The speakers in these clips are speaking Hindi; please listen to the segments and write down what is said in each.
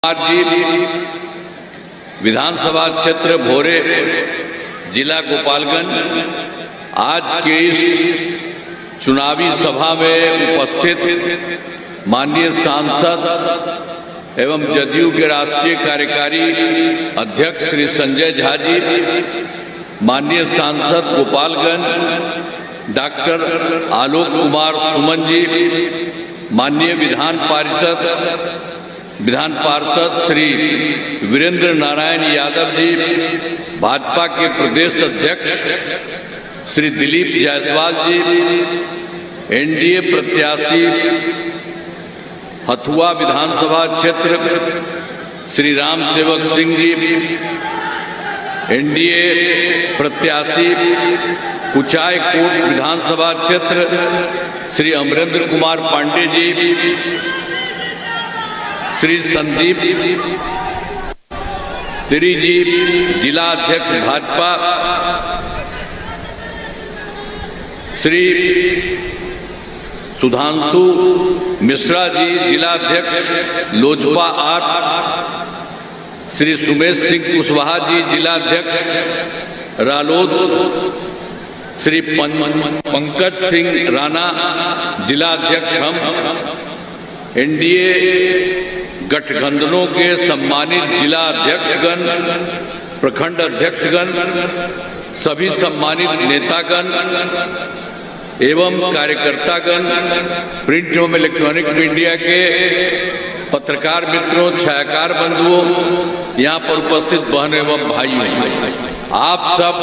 जी विधानसभा क्षेत्र भोरे जिला गोपालगंज आज के इस चुनावी सभा में उपस्थित माननीय सांसद एवं जदयू के राष्ट्रीय कार्यकारी अध्यक्ष श्री संजय झा जी, माननीय सांसद गोपालगंज डॉक्टर आलोक कुमार सुमन जी, माननीय विधान पार्षद श्री वीरेंद्र नारायण यादव जी, भाजपा के प्रदेश अध्यक्ष श्री दिलीप जायसवाल जी, एनडीए प्रत्याशी हथुआ विधानसभा क्षेत्र श्री राम सेवक सिंह जी, एनडीए प्रत्याशी कुचाय कोट विधानसभा क्षेत्र श्री अमरेंद्र कुमार पांडे जी, श्री संदीप तिरी जी जिला अध्यक्ष भाजपा, श्री सुधांशु मिश्रा जी जिला अध्यक्ष लोजपा 8, श्री सुमेश सिंह कुशवाहा जी जिला अध्यक्ष रालोद, श्री पंकज सिंह राणा जिला अध्यक्ष हम, एनडीए गठबंधनों के सम्मानित जिला अध्यक्षगण, प्रखंड अध्यक्षगण, सभी सम्मानित नेतागण एवं कार्यकर्तागण, प्रिंट एवं इलेक्ट्रॉनिक मीडिया के पत्रकार मित्रों, छायाकार बंधुओं, यहाँ पर उपस्थित बहन एवं भाइयों, आप सब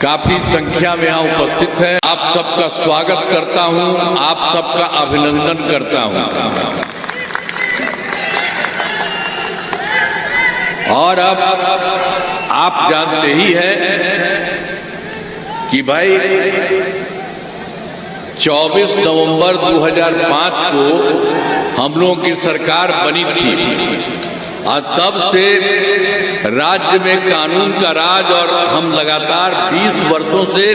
काफी संख्या में यहाँ उपस्थित हैं। आप सबका स्वागत करता हूँ, आप सबका अभिनंदन करता हूँ। और अब आप जानते ही हैं कि भाई 24 नवंबर 2005 को हम लोगों की सरकार बनी थी और तब से राज्य में कानून का राज और हम लगातार 20 वर्षों से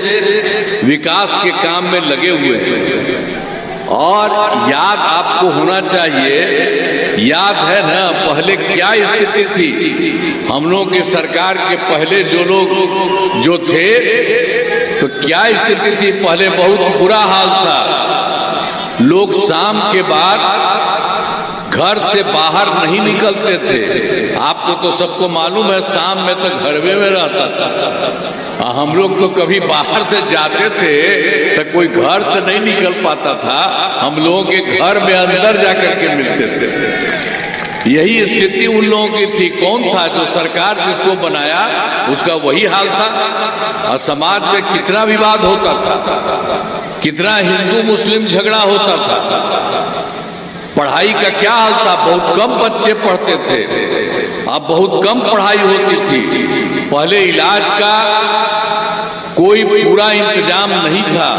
विकास के काम में लगे हुए हैं। और याद आपको होना चाहिए, याद है ना पहले क्या स्थिति थी। हम लोगों की सरकार के पहले जो लोग जो थे तो क्या स्थिति थी, पहले बहुत बुरा हाल था। लोग शाम के बाद घर से बाहर नहीं निकलते थे। आपको तो सबको मालूम है, शाम में तो घर में रहता था। हम लोग तो कभी बाहर से जाते थे तो कोई घर से नहीं निकल पाता था, हम लोगों के घर में अंदर जाकर के मिलते थे। यही स्थिति उन लोगों की थी। कौन था जो सरकार जिसको बनाया उसका वही हाल था। और समाज में कितना विवाद होता था, कितना हिंदू मुस्लिम झगड़ा होता था। पढ़ाई का क्या हाल था, बहुत कम बच्चे पढ़ते थे, अब बहुत कम पढ़ाई होती थी। पहले इलाज का कोई पूरा इंतजाम नहीं था,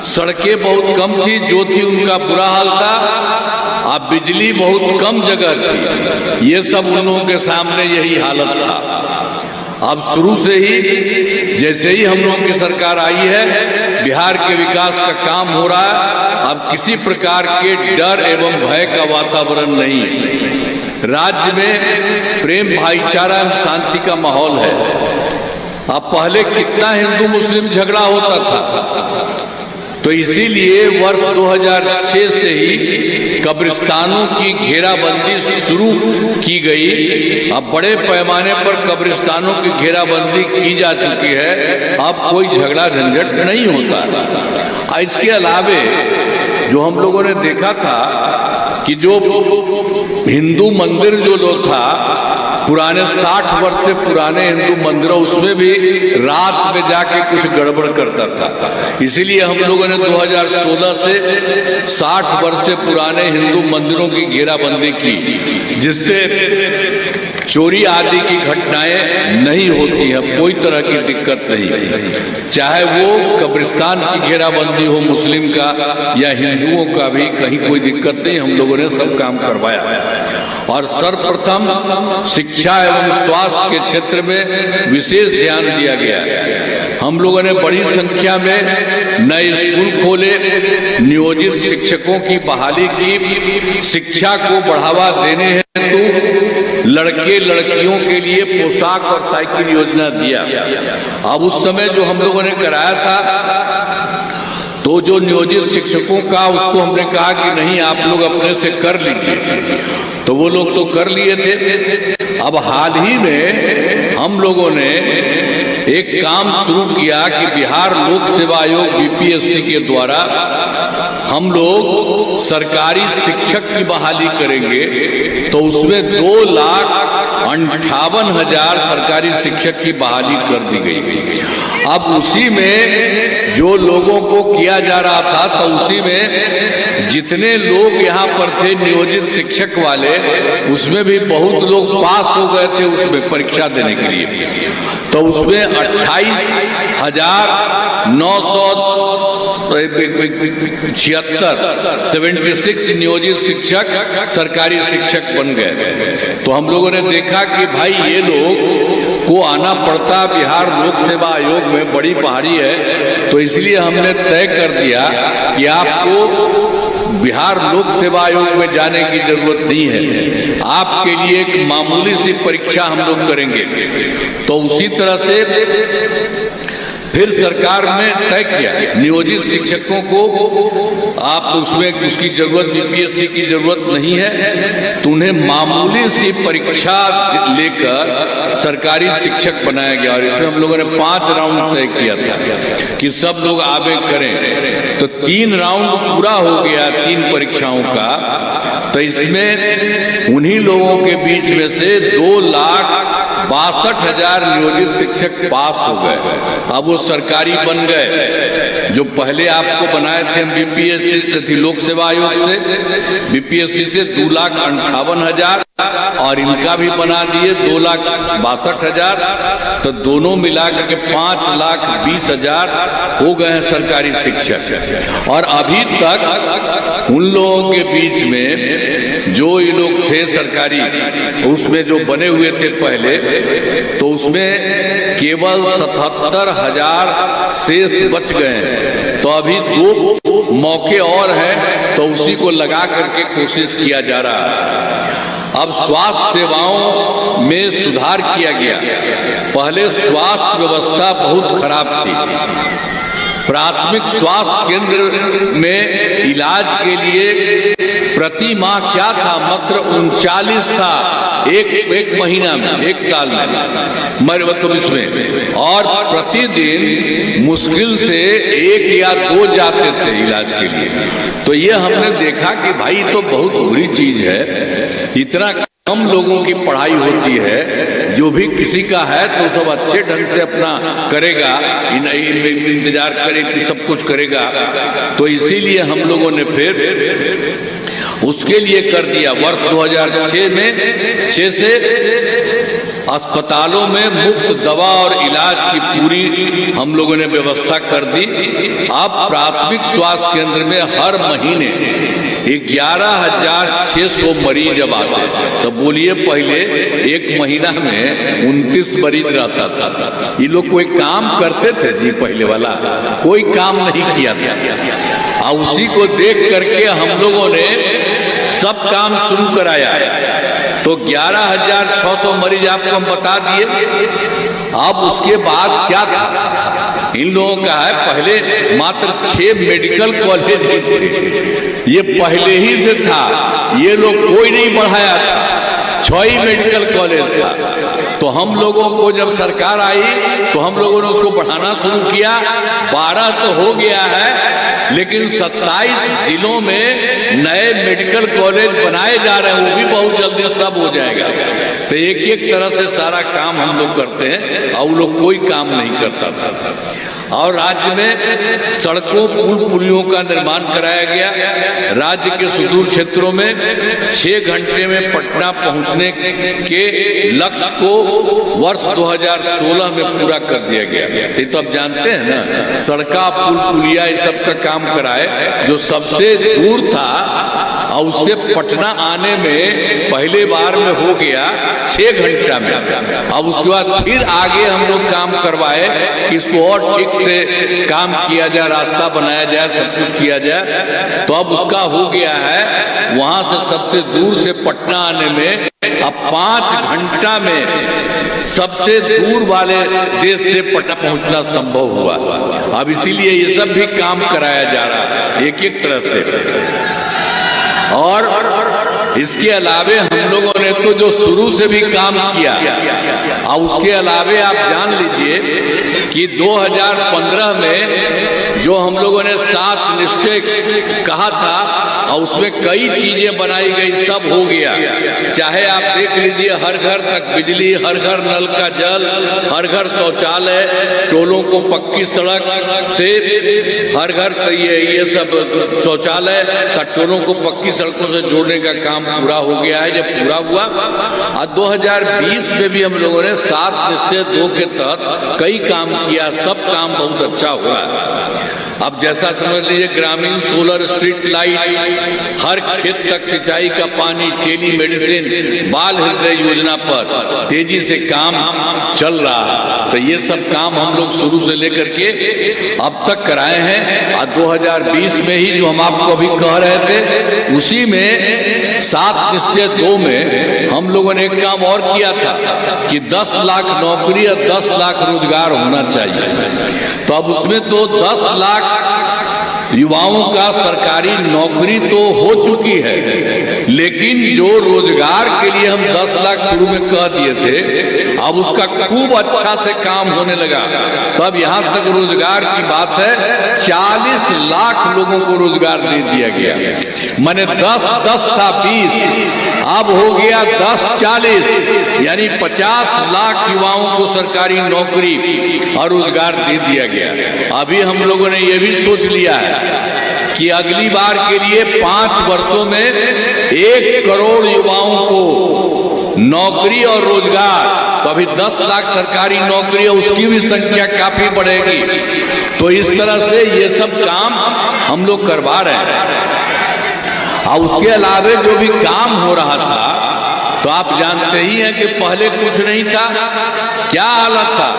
सड़कें बहुत कम थी, जो थी उनका बुरा हाल था। अब बिजली बहुत कम जगह थी। ये सब उन लोगों के सामने यही हालत था। अब शुरू से ही जैसे ही हम लोगों की सरकार आई है, बिहार के विकास का काम हो रहा है। अब किसी प्रकार के डर एवं भय का वातावरण नहीं है। राज्य में प्रेम, भाईचारा एवं शांति का माहौल है। अब पहले कितना हिंदू मुस्लिम झगड़ा होता था, तो इसीलिए वर्ष 2006 से ही कब्रिस्तानों की घेराबंदी शुरू की गई। अब बड़े पैमाने पर कब्रिस्तानों की घेराबंदी की जा चुकी है। अब कोई झगड़ा झंझट नहीं होता। इसके अलावे जो हम लोगों ने देखा था कि जो हिंदू मंदिर जो था, पुराने 60 वर्ष से पुराने हिंदू मंदिरों, उसमें भी रात में जाके कुछ गड़बड़ करता था। इसीलिए हम लोगों ने 2016 से 60 वर्ष से पुराने हिंदू मंदिरों की घेराबंदी की, जिससे चोरी आदि की घटनाएं नहीं होती है, कोई तरह की दिक्कत नहीं। चाहे वो कब्रिस्तान की घेराबंदी हो मुस्लिम का या हिंदुओं का भी, कहीं कोई दिक्कत नहीं। हम लोगों ने सब काम करवाया। और सर्वप्रथम शिक्षा एवं स्वास्थ्य के क्षेत्र में विशेष ध्यान दिया गया। हम लोगों ने बड़ी संख्या में नए स्कूल खोले, नियोजित शिक्षकों की बहाली की, शिक्षा को बढ़ावा देने हेतु लड़के लड़कियों के लिए पोशाक और साइकिल योजना दिया। अब उस समय जो हम लोगों ने कराया था तो जो नियोजित शिक्षकों का उसको हमने कहा कि नहीं आप लोग अपने से कर लीजिए, तो वो लोग तो कर लिए थे। अब हाल ही में हम लोगों ने एक काम शुरू किया कि बिहार लोक सेवा आयोग बीपीएससी के द्वारा हम लोग सरकारी शिक्षक की बहाली करेंगे, तो उसमें 2,58,000 सरकारी शिक्षक की बहाली कर दी गई। अब उसी में जो लोगों को किया जा रहा था तो उसी में जितने लोग यहाँ पर थे नियोजित शिक्षक वाले, उसमें भी बहुत लोग पास हो गए थे उसमें परीक्षा देने के लिए। तो उसमें 76 नियोजित शिक्षक सरकारी शिक्षक बन गए। तो हम लोगों ने देखा कि भाई ये लोग को आना पड़ता बिहार लोक सेवा आयोग में, बड़ी पहाड़ी है, तो इसलिए हमने तय कर दिया कि आपको बिहार लोक सेवा आयोग में जाने की जरूरत नहीं है, आपके लिए एक मामूली सी परीक्षा हम लोग करेंगे। तो उसी तरह से फिर सरकार ने तय किया नियोजित शिक्षकों को आप उसमें उसकी जरूरत बीपीएससी की जरूरत नहीं है, तो उन्हें मामूली सी परीक्षा लेकर सरकारी शिक्षक बनाया गया। और इसमें हम लोगों ने 5 राउंड तय किया था कि सब लोग आवेदन करें। तो 3 राउंड पूरा हो गया 3 परीक्षाओं का। तो इसमें उन्हीं लोगों के बीच में से 2,62,000 नियोजित शिक्षक पास हो गए। अब वो सरकारी बन गए। जो पहले आपको बनाए थे बीपीएससी लोक सेवा आयोग से, बीपीएससी से 2,58,000 और इनका भी बना दिए 2,62,000, तो दोनों मिलाकर के 5,20,000 हो गए हैं सरकारी शिक्षक। और अभी तक उन लोगों के बीच में जो ये लोग थे सरकारी उसमें जो बने हुए थे पहले, तो उसमें केवल 77,000 शेष बच गए हैं। तो अभी 2 मौके और हैं, तो उसी को लगा करके कोशिश किया जा रहा है। अब स्वास्थ्य सेवाओं में सुधार किया गया। पहले स्वास्थ्य व्यवस्था बहुत खराब थी। प्राथमिक स्वास्थ्य केंद्र में इलाज के लिए प्रति माह क्या था, मात्र 39 था एक महीना में, एक साल में, मतलब इसमें, और प्रतिदिन मुश्किल से 1 या 2 जाते थे इलाज के लिए। तो ये हमने देखा कि भाई तो बहुत बुरी चीज है, इतना कम लोगों की पढ़ाई होती है, जो भी किसी का है तो सब अच्छे ढंग से अपना करेगा, इंतजार करेगा, सब कुछ करेगा। तो इसीलिए हम लोगों ने फिर उसके लिए कर दिया। वर्ष 2006 में 6 से अस्पतालों में मुफ्त दवा और इलाज की पूरी हम लोगों ने व्यवस्था कर दी। अब प्राथमिक स्वास्थ्य केंद्र में हर महीने 11,600 मरीज अब आते हैं। तो बोलिए पहले एक महीना में 29 मरीज रहता था। ये लोग कोई काम करते थे जी? पहले वाला कोई काम नहीं किया था। और उसी को देख करके हम लोगों ने सब काम शुरू कराया। तो 11,600 मरीज आपको हम बता दिए। अब उसके बाद क्या था, इन लोगों का है पहले मात्र 6 मेडिकल कॉलेज थे, ये पहले ही से था, ये लोग कोई नहीं बढ़ाया था, 6 ही मेडिकल कॉलेज था। तो हम लोगों को जब सरकार आई तो हम लोगों ने उसको बढ़ाना शुरू किया। 12 तो हो गया है, लेकिन 27 जिलों में नए मेडिकल कॉलेज बनाए जा रहे हैं, वो भी बहुत जल्दी सब हो जाएगा। तो एक एक तरह से सारा काम हम लोग करते हैं, और वो लोग कोई काम नहीं करता था। और राज्य में सड़कों पुल पुलियों का निर्माण कराया गया। राज्य के सुदूर क्षेत्रों में 6 घंटे में पटना पहुंचने के लक्ष्य को वर्ष 2016 में पूरा कर दिया गया। ये तो आप जानते हैं ना, सड़का पुल पुलिया इस सब का काम कराए। जो सबसे दूर था और उससे पटना आने में पहले बार में हो गया 6 घंटा में। अब उसके बाद फिर आगे हम लोग काम करवाए कि इसको और ठीक से काम किया जाए, रास्ता बनाया जाए, सब कुछ किया जाए। तो अब उसका हो गया है वहां से सबसे दूर से पटना आने में अब 5 घंटा में सबसे दूर वाले देश से पटना पहुंचना संभव हुआ। अब इसीलिए ये सब भी काम कराया जा रहा है एक एक तरह से। और इसके अलावे हम लोगों ने तो जो शुरू से भी काम किया, और उसके अलावे आप जान लीजिए कि 2015 में जो हम लोगों ने 7 निश्चय कहा था और उसमें कई चीजें बनाई गई, सब हो गया। चाहे आप देख लीजिए हर घर तक बिजली, हर घर नल का जल, हर घर शौचालय, टोलों को पक्की सड़क से हर घर ये सब शौचालय, टोलों को पक्की सड़कों से जोड़ने का काम पूरा हो गया है। जब पूरा हुआ और 2020 में भी हम लोगों ने 7 निश्चय 2 के तहत कई काम किया, सब काम बहुत अच्छा हुआ। अब जैसा समझ लीजिए ग्रामीण सोलर स्ट्रीट लाइट, हर खेत तक सिंचाई का पानी, टेली मेडिसिन, बाल हृदय योजना पर तेजी से काम चल रहा है। तो ये सब काम हम लोग शुरू से लेकर के अब तक कराए हैं। और 2020 में ही जो हम आपको अभी कह रहे थे उसी में 7 निश्चय 2 में हम लोगों ने एक काम और किया था कि 10 लाख नौकरी और 10 लाख रोजगार होना चाहिए। तो अब उसमें तो 10 लाख युवाओं का सरकारी नौकरी तो हो चुकी है, लेकिन जो रोजगार के लिए हम 10 लाख शुरू में कह दिए थे, अब उसका खूब अच्छा से काम होने लगा। तो अब यहाँ तक रोजगार की बात है, 40 लाख लोगों को रोजगार दे दिया गया। मैंने 10 था 20, अब हो गया 10-40, यानी 50 लाख युवाओं को सरकारी नौकरी और रोजगार दे दिया गया। अभी हम लोगों ने ये भी सोच लिया है कि अगली बार के लिए 5 वर्षों में 1 करोड़ युवाओं को नौकरी और रोजगार, तो अभी 10 लाख सरकारी नौकरी है, उसकी भी संख्या काफी बढ़ेगी। तो इस तरह से ये सब काम हम लोग करवा रहे हैं। और उसके अलावे जो भी काम हो रहा था, तो आप जानते ही हैं कि पहले कुछ नहीं था। क्या हालत था?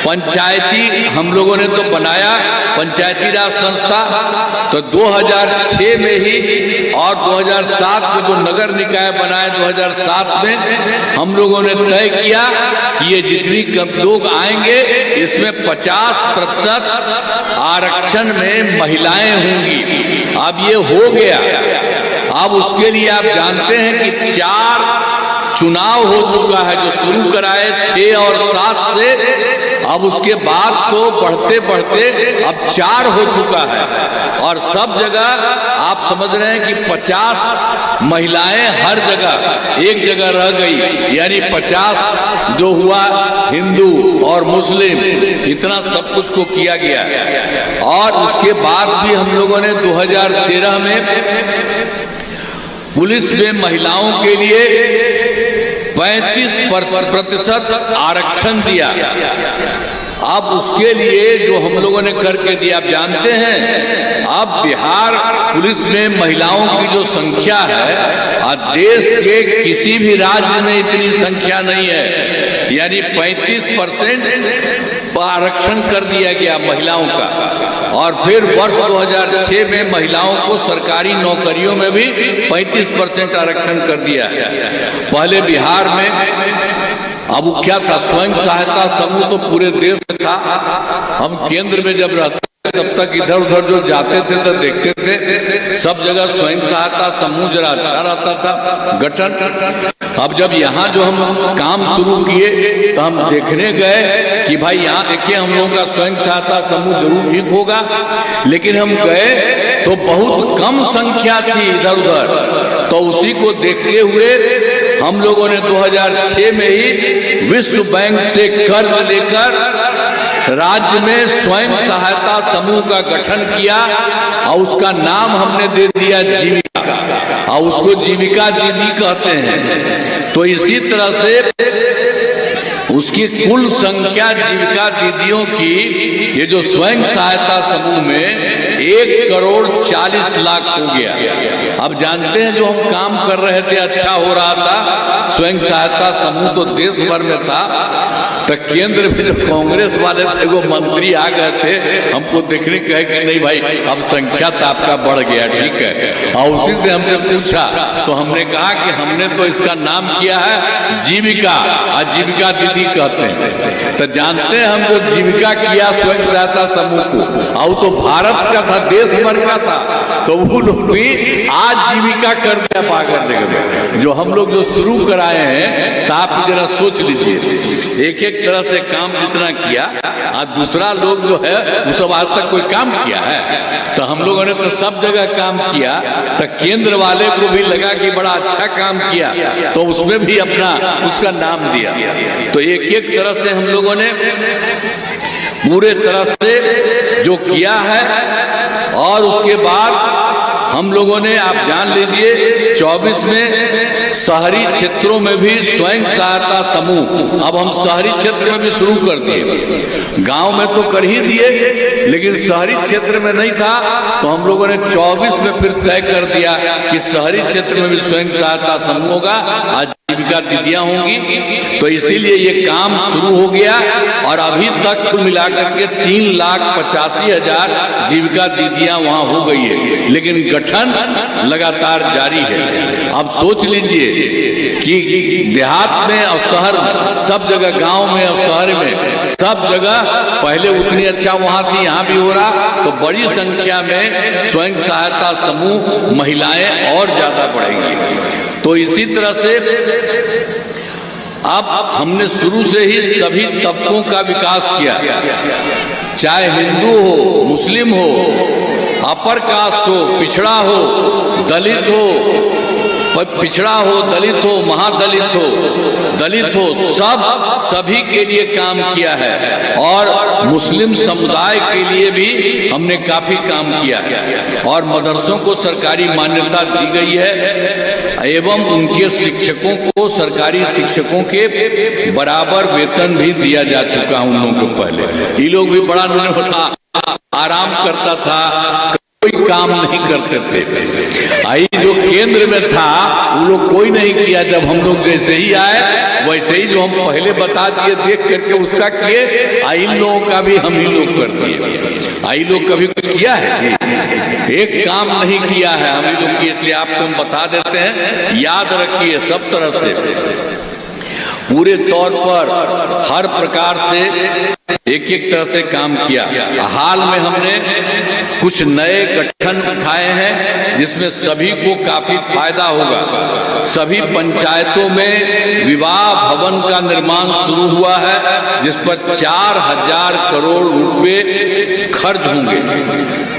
पंचायती हम लोगों ने तो बनाया पंचायती राज संस्था, तो 2006 में ही और 2007 में जो नगर निकाय बनाए 2007 में हम लोगों ने तय किया कि ये जितनी कम लोग आएंगे इसमें 50% आरक्षण में महिलाएं होंगी। अब ये हो गया। अब उसके लिए आप जानते हैं कि 4 चुनाव हो चुका है जो शुरू कराए 6 और 7 से। अब उसके बाद तो बढ़ते बढ़ते अब 4 हो चुका है, और सब जगह आप समझ रहे हैं कि 50 महिलाएं हर जगह एक जगह रह गई, यानी 50 जो हुआ हिंदू और मुस्लिम, इतना सब कुछ को किया गया। और उसके बाद भी हम लोगों ने 2013 में पुलिस में महिलाओं के लिए 35% आरक्षण दिया। अब उसके लिए जो हम लोगों ने करके दिया, आप जानते हैं अब बिहार पुलिस में महिलाओं की जो संख्या है, देश के किसी भी राज्य में इतनी संख्या नहीं है, यानी 35% आरक्षण कर दिया गया महिलाओं का। और फिर वर्ष 2006 में महिलाओं को सरकारी नौकरियों में भी 35% आरक्षण कर दिया है। पहले बिहार में अब वो क्या था, स्वयं सहायता समूह तो पूरे देश में था। हम केंद्र में जब रहते तब तक इधर उधर जो जाते थे तो देखते थे सब जगह स्वयं सहायता समूह जरा अच्छा रहता था गठन। अब जब यहाँ जो हम काम शुरू किए तो हम देखने गए कि भाई यहाँ देखिए हम लोगों का स्वयं सहायता समूह जरूर ठीक होगा, लेकिन हम गए तो बहुत कम संख्या थी इधर उधर। तो उसी को देखते हुए हम लोगों ने 2006 में ही विश्व बैंक से कर्ज लेकर राज्य में स्वयं सहायता समूह का गठन किया और उसका नाम हमने दे दिया जीविका, और उसको जीविका दीदी कहते हैं। तो इसी तरह से उसकी कुल संख्या जीविका दीदियों की, ये जो स्वयं सहायता समूह में 1,40,00,000 हो गया। अब जानते हैं जो हम काम कर रहे थे अच्छा हो रहा था, स्वयं सहायता समूह तो देश भर में था, तो केंद्र में जो कांग्रेस वाले थे वो मंत्री आ गए थे, हमको देखने कहे कि नहीं भाई अब संख्या तो आपका बढ़ गया, ठीक है। और उसी से हमने पूछा तो हमने कहा कि हमने तो इसका नाम किया है जीविका, आजीविका दीदी कहते हैं। तो जानते हैं हम जो जीविका किया स्वयं सहायता समूह को, और तो भारत का था, देश भर का था, तो वो लोग भी आजीविका कर दिया पाकर जगह। जो हम लोग जो शुरू कराए हैं, तो आप जरा सोच लीजिए, एक एक तरह से काम जितना किया, और दूसरा लोग जो है वो सब आज तक कोई काम किया है? तो हम लोगों ने तो सब जगह काम किया। तो केंद्र वाले को भी लगा कि बड़ा अच्छा काम किया, तो उसमें भी अपना उसका नाम दिया। तो एक एक तरह से हम लोगों ने पूरे तरह से जो किया है, और उसके बाद हम लोगों ने, आप जान लीजिए 24 में शहरी क्षेत्रों में भी स्वयं सहायता समूह, अब हम शहरी क्षेत्र में भी शुरू कर दिए। गांव में तो कर ही दिए, लेकिन शहरी क्षेत्र में नहीं था, तो हम लोगों ने 24 में फिर तय कर दिया कि शहरी क्षेत्र में भी स्वयं सहायता समूह होगा, आजीविका दीदियां होंगी। तो इसीलिए ये काम शुरू हो गया, और अभी तक कुल मिलाकर के 3,85,000 जीविका दीदियां वहां हो गई है, लेकिन गठन लगातार जारी है। अब सोच लीजिए कि देहात में और शहर में, सब जगह, गांव में और शहर में, सब जगह पहले उतनी अच्छा वहां थी, यहाँ भी हो रहा, तो बड़ी संख्या में स्वयं सहायता समूह महिलाएं और ज्यादा बढ़ेंगी। तो इसी तरह से अब हमने शुरू से ही सभी तबकों का विकास किया, चाहे हिंदू हो, मुस्लिम हो, अपर कास्ट हो, पिछड़ा हो, दलित हो, पिछड़ा हो, दलित हो, महादलित हो, दलित हो, सभी के लिए काम किया है। और मुस्लिम समुदाय के लिए भी हमने काफी काम किया है, और मदरसों को सरकारी मान्यता दी गई है, एवं उनके शिक्षकों को, सरकारी शिक्षकों के बराबर वेतन भी दिया जा चुका उन लोगों को। पहले ये लोग भी बड़ा आराम करता था, कोई काम नहीं करते थे। आई जो केंद्र में था वो लोग कोई नहीं किया, जब हम लोग जैसे ही आए वैसे ही जो हम पहले बता दिए देख करके उसका किए, इन लोगों का भी हम ही लोग कर दिए। आई लोग कभी कुछ किया है? एक काम नहीं किया है हम ही लोग की, इसलिए आपको हम बता देते हैं, याद रखिए सब तरह से पूरे तौर पर हर प्रकार से एक एक तरह से काम किया। हाल में हमने कुछ नए गठन उठाए हैं जिसमें सभी को काफी फायदा होगा। सभी पंचायतों में विवाह भवन का निर्माण शुरू हुआ है, जिस पर 4,000 करोड़ रुपए खर्च होंगे।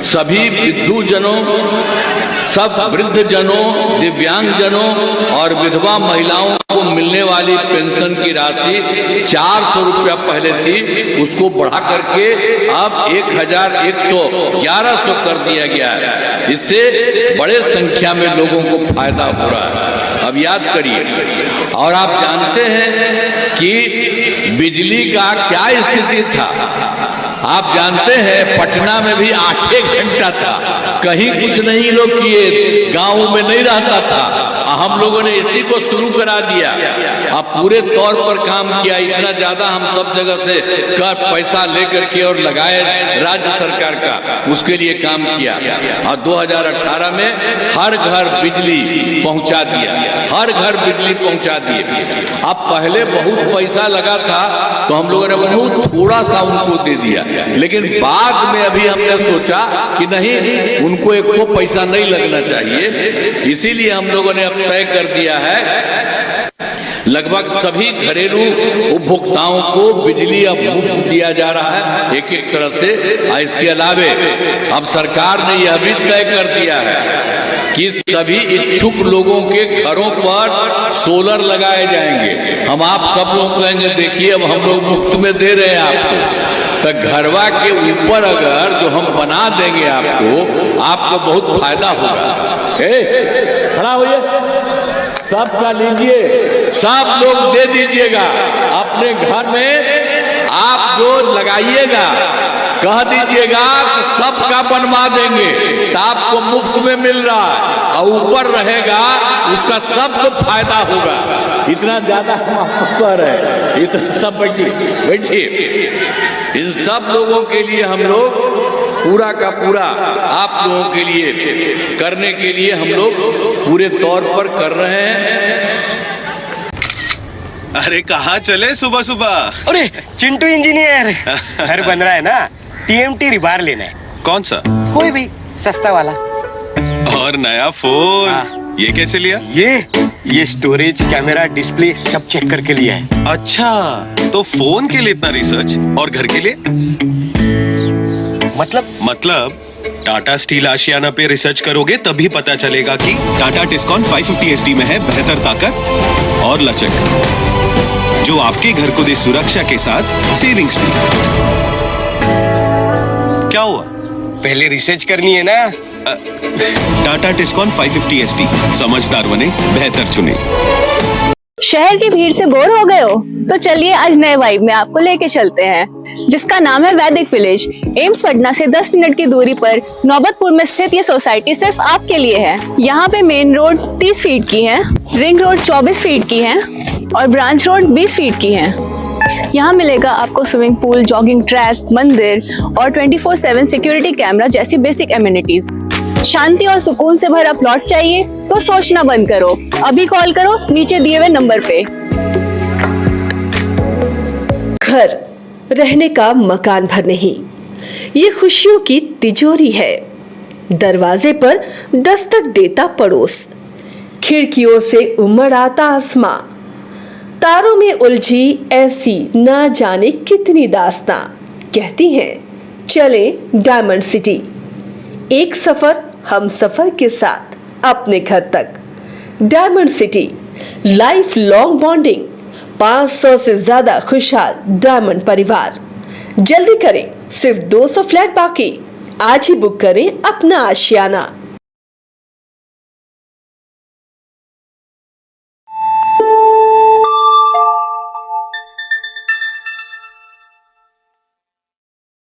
सभी विधुजनों, सब वृद्धजनों, दिव्यांगजनों और विधवा महिलाओं को मिलने वाली पेंशन की राशि 400 रुपया पहले थी, उसको बढ़ा करके अब 1,111 कर दिया गया है। इससे बड़े संख्या में लोगों को फायदा हो रहा है। अब याद करिए, और आप जानते हैं कि बिजली का क्या स्थिति था। आप जानते हैं पटना में भी 8 घंटा था, कहीं कुछ नहीं लोग किए, गांव में नहीं रहता था। हम लोगों ने इसी को शुरू करा दिया, अब पूरे तौर पर काम किया। इतना ज्यादा हम सब जगह से कर पैसा लेकर के और लगाए राज्य सरकार का, उसके लिए काम किया। और 2018 में हर घर बिजली पहुंचा दिया, हर घर बिजली पहुंचा दिए। अब पहले बहुत पैसा लगा था तो हम लोगों ने बहुत थोड़ा सा उनको दे दिया, लेकिन बाद में अभी हमने सोचा कि नहीं, उनको एक को पैसा नहीं लगना चाहिए। इसीलिए हम लोगों ने अब तय कर दिया है लगभग सभी घरेलू उपभोक्ताओं को बिजली अब मुफ्त दिया जा रहा है एक एक तरह से। इसके अलावे अब सरकार ने यह भी तय कर दिया है कि सभी इच्छुक लोगों के घरों पर सोलर लगाए जाएंगे। हम आप सब लोग कहेंगे देखिए अब हम लोग मुफ्त में दे रहे हैं आपको, तो घरवा के ऊपर अगर जो हम बना देंगे आपको बहुत फायदा होगा। खड़ा होइए। सबका लीजिए, सब लोग दे दीजिएगा। अपने घर में आप जो लगाइएगा कह दीजिएगा कि सबका बनवा देंगे, तो आपको मुफ्त में मिल रहा है और ऊपर रहेगा उसका सबको फायदा होगा। इतना ज्यादा हम आपको कह रहे हैं, इतना सब बैठिए। इन सब लोगों के लिए हम लोग पूरा का पूरा आप लोगों के लिए करने के लिए हम लोग पूरे तौर पर कर रहे हैं। अरे कहाँ चले सुबह सुबह? अरे चिंटू इंजीनियर, घर बन रहा है ना, टीएमटी रिबार लेना है। कौन सा? कोई भी सस्ता वाला। और नया फोन? हाँ। ये कैसे लिया? ये स्टोरेज, कैमरा, डिस्प्ले सब चेक करके लिया है। अच्छा, तो फोन के लिए इतना रिसर्च और घर के लिए? मतलब टाटा स्टील आशियाना पे रिसर्च करोगे तभी पता चलेगा कि टाटा टिस्कॉन 550 SD में है बेहतर ताकत और लचक, जो आपके घर को दे सुरक्षा के साथ सेविंग्स भी। क्या हुआ? पहले रिसर्च करनी है ना। टाटा टिस्कॉन 550 SD, समझदार बने, बेहतर चुने। शहर की भीड़ से बोर हो गए हो? तो चलिए आज नए वाइब में आपको लेके चलते हैं, जिसका नाम है वैदिक विलेज। एम्स पटना से 10 मिनट की दूरी पर नौबतपुर में स्थित ये सोसाइटी सिर्फ आपके लिए है। यहाँ पे मेन रोड 30 फीट की है, रिंग रोड 24 फीट की है और ब्रांच रोड 20 फीट की है। यहाँ मिलेगा आपको स्विमिंग पूल, जॉगिंग ट्रैक, मंदिर और 24/7 सिक्योरिटी कैमरा जैसी बेसिक एमिनिटीज। शांति और सुकून से भरा प्लॉट चाहिए तो सोचना बंद करो, अभी कॉल करो नीचे दिए हुए नंबर पे। घर रहने का मकान भर नहीं, ये खुशियों की तिजोरी है। दरवाजे पर दस्तक देता पड़ोस, खिड़कियों से उमड़ आता आसमां, तारों में उलझी ऐसी ना जाने कितनी दास्तां। कहती हैं चले डायमंड सिटी, एक सफर हम सफर के साथ अपने घर तक। Diamond city, life long bonding, 500 से ज्यादा खुशहाल डायमंड परिवार। जल्दी करें, सिर्फ 200 फ्लैट बाकी। आज ही बुक करें अपना आशियाना।